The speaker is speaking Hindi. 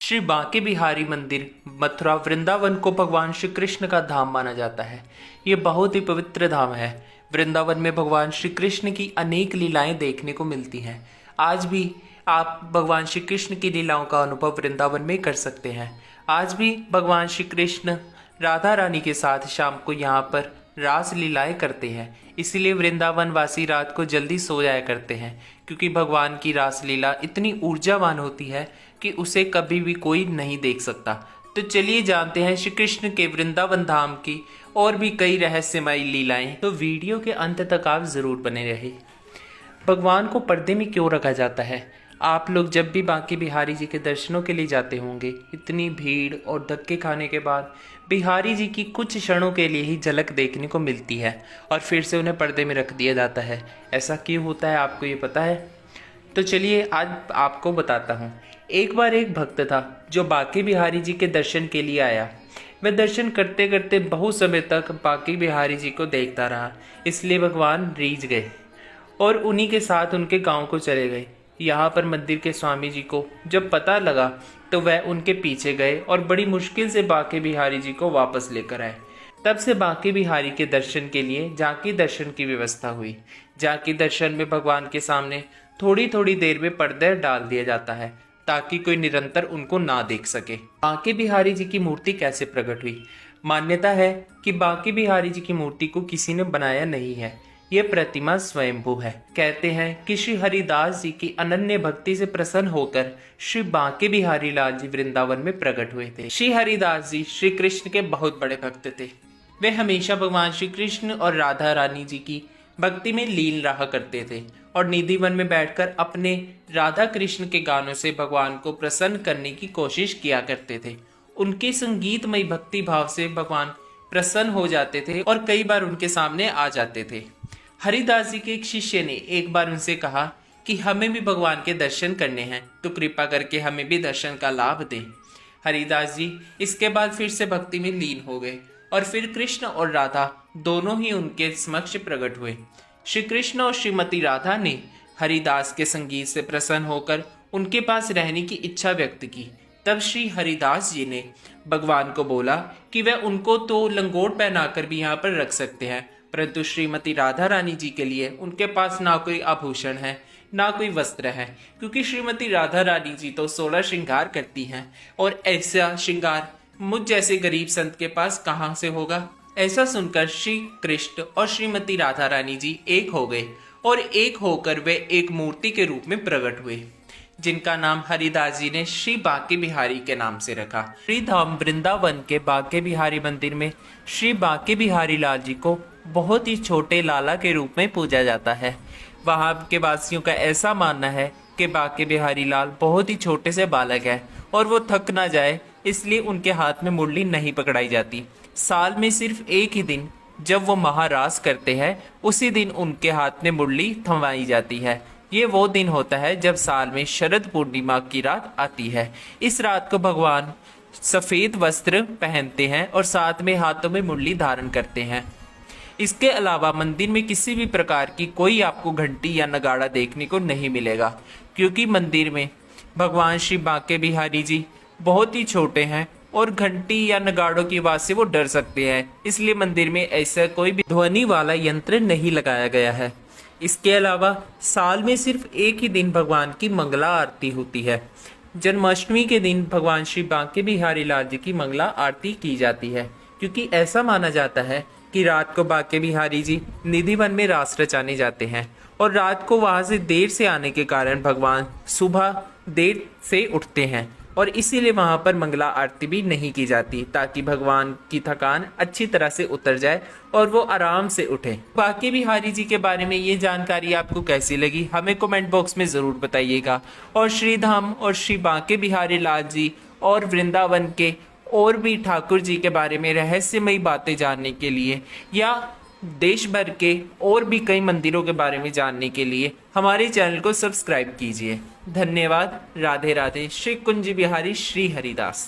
श्री बांके बिहारी मंदिर मथुरा वृंदावन को भगवान श्री कृष्ण का धाम माना जाता है। ये बहुत ही पवित्र धाम है। वृंदावन में भगवान श्री कृष्ण की अनेक लीलाएं देखने को मिलती हैं। आज भी आप भगवान श्री कृष्ण की लीलाओं का अनुभव वृंदावन में कर सकते हैं। आज भी भगवान श्री कृष्ण राधा रानी के साथ शाम को यहाँ पर रास लीलाएं करते हैं। इसीलिए वृंदावन वासी रात को जल्दी सो जाया करते हैं, क्योंकि भगवान की रास लीला इतनी ऊर्जावान होती है कि उसे कभी भी कोई नहीं देख सकता। तो चलिए जानते हैं श्री कृष्ण के वृंदावन धाम की और भी कई रहस्यमयी लीलाएं। तो वीडियो के अंत तक आप जरूर बने रहे। भगवान को पर्दे में क्यों रखा जाता है? आप लोग जब भी बांके बिहारी जी के दर्शनों के लिए जाते होंगे, इतनी भीड़ और धक्के खाने के बाद बिहारी जी की कुछ क्षणों के लिए ही झलक देखने को मिलती है और फिर से उन्हें पर्दे में रख दिया जाता है। ऐसा क्यों होता है, आपको ये पता है? तो चलिए आज आपको बताता हूँ। एक बार एक भक्त था जो बांके बिहारी जी के दर्शन के लिए आया। वह दर्शन करते करते बहुत समय तक बांके बिहारी जी को देखता रहा, इसलिए भगवान रीझ गए और उन्हीं के साथ उनके गांव को चले गए। यहाँ पर मंदिर के स्वामी जी को जब पता लगा तो वह उनके पीछे गए और बड़ी मुश्किल से बांके बिहारी जी को वापस लेकर आए। तब से बांके बिहारी के दर्शन के लिए झांकी दर्शन की व्यवस्था हुई। झांकी दर्शन में भगवान के सामने थोड़ी थोड़ी देर में पर्दा डाल दिया जाता है ताकि कोई निरंतर उनको ना देख सके। बांके बिहारी जी की मूर्ति कैसे प्रकट हुई? मान्यता है कि बांके बिहारी जी की मूर्ति को किसी ने बनाया नहीं है। ये प्रतिमा स्वयंभू है। कहते हैं कि श्री हरिदास जी की अनन्य भक्ति से प्रसन्न होकर श्री बांके बिहारी लाल जी वृंदावन में प्रकट हुए थे। श्री हरिदास जी श्री कृष्ण के बहुत बड़े भक्त थे। वे हमेशा भगवान श्री कृष्ण और राधा रानी जी की भक्ति में लीन रहा करते थे और निधि वन में बैठकर अपने राधा कृष्ण के गानों से भगवान को प्रसन्न करने की कोशिश किया करते थे। उनके संगीतमय भक्ति भाव से भगवान प्रसन्न हो जाते थे और कई बार उनके सामने आ जाते थे। हरिदास जी के एक शिष्य ने एक बार उनसे कहा कि हमें भी भगवान के दर्शन करने हैं, तो कृपा करके हमें भी दर्शन का लाभ दें। हरिदास जी इसके बाद फिर से भक्ति में लीन हो गए और फिर कृष्ण और राधा दोनों ही उनके समक्ष प्रकट हुए। श्री कृष्ण और श्रीमती राधा ने हरिदास के संगीत से प्रसन्न होकर उनके पास रहने की इच्छा व्यक्त की। तब श्री हरिदास जी ने भगवान को बोला कि वह उनको तो लंगोट पहनाकर भी यहाँ पर रख सकते हैं, परंतु श्रीमती राधा रानी जी के लिए उनके पास ना कोई आभूषण है ना कोई वस्त्र है, क्योंकि श्रीमती राधा रानी जी तो 16 श्रृंगार करती हैं और ऐसा श्रृंगार मुझ जैसे गरीब संत के पास कहाँ से होगा। ऐसा सुनकर श्री कृष्ण और श्रीमती राधा रानी जी एक हो गए और एक होकर वे एक मूर्ति के रूप में प्रकट हुए, जिनका नाम हरिदास जी ने श्री बांके बिहारी के नाम से रखा। श्री धाम वृंदावन के बांके बिहारी मंदिर में श्री बांके बिहारी लाल जी को बहुत ही छोटे लाला के रूप में पूजा जाता है। वहां के वासियों का ऐसा मानना है कि बांके बिहारी लाल बहुत ही छोटे से बालक है और वो थक ना जाए इसलिए उनके हाथ में मुरली नहीं पकड़ाई जाती। साल में सिर्फ एक ही दिन जब वो महारास करते हैं, उसी दिन उनके हाथ में मुरली थमाई जाती है। ये वो दिन होता है जब साल में शरद पूर्णिमा की रात आती है। इस रात को भगवान सफेद वस्त्र पहनते हैं और साथ में हाथों में मुरली धारण करते हैं। इसके अलावा मंदिर में किसी भी प्रकार की कोई आपको घंटी या नगाड़ा देखने को नहीं मिलेगा, क्योंकि मंदिर में भगवान श्री बांके बिहारी जी बहुत ही छोटे हैं और घंटी या नगाड़ों की आवाज से वो डर सकते हैं, इसलिए मंदिर में ऐसा कोई भी ध्वनि वाला यंत्र नहीं लगाया गया है। इसके अलावा साल में सिर्फ एक ही दिन भगवान की मंगला आरती होती है। जन्माष्टमी के दिन भगवान श्री बांके बिहारी लाल जी की मंगला आरती की जाती है, क्योंकि ऐसा माना जाता है कि रात को बांके बिहारी जी निधि वन में रास रचाने जाते हैं और रात को वहां से देर से आने के कारण भगवान सुबह देर से उठते हैं और इसीलिए वहां पर मंगला आरती भी नहीं की जाती, ताकि भगवान की थकान अच्छी तरह से उतर जाए और वो आराम से उठे। बांके बिहारी जी के बारे में ये जानकारी आपको कैसी लगी हमें कमेंट बॉक्स में ज़रूर बताइएगा। और श्री धाम और श्री बांके बिहारी लाल जी और वृंदावन के और भी ठाकुर जी के बारे में रहस्यमयी बातें जानने के लिए या देश भर के और भी कई मंदिरों के बारे में जानने के लिए हमारे चैनल को सब्सक्राइब कीजिए। धन्यवाद। राधे राधे। श्री कुंज बिहारी श्री हरिदास।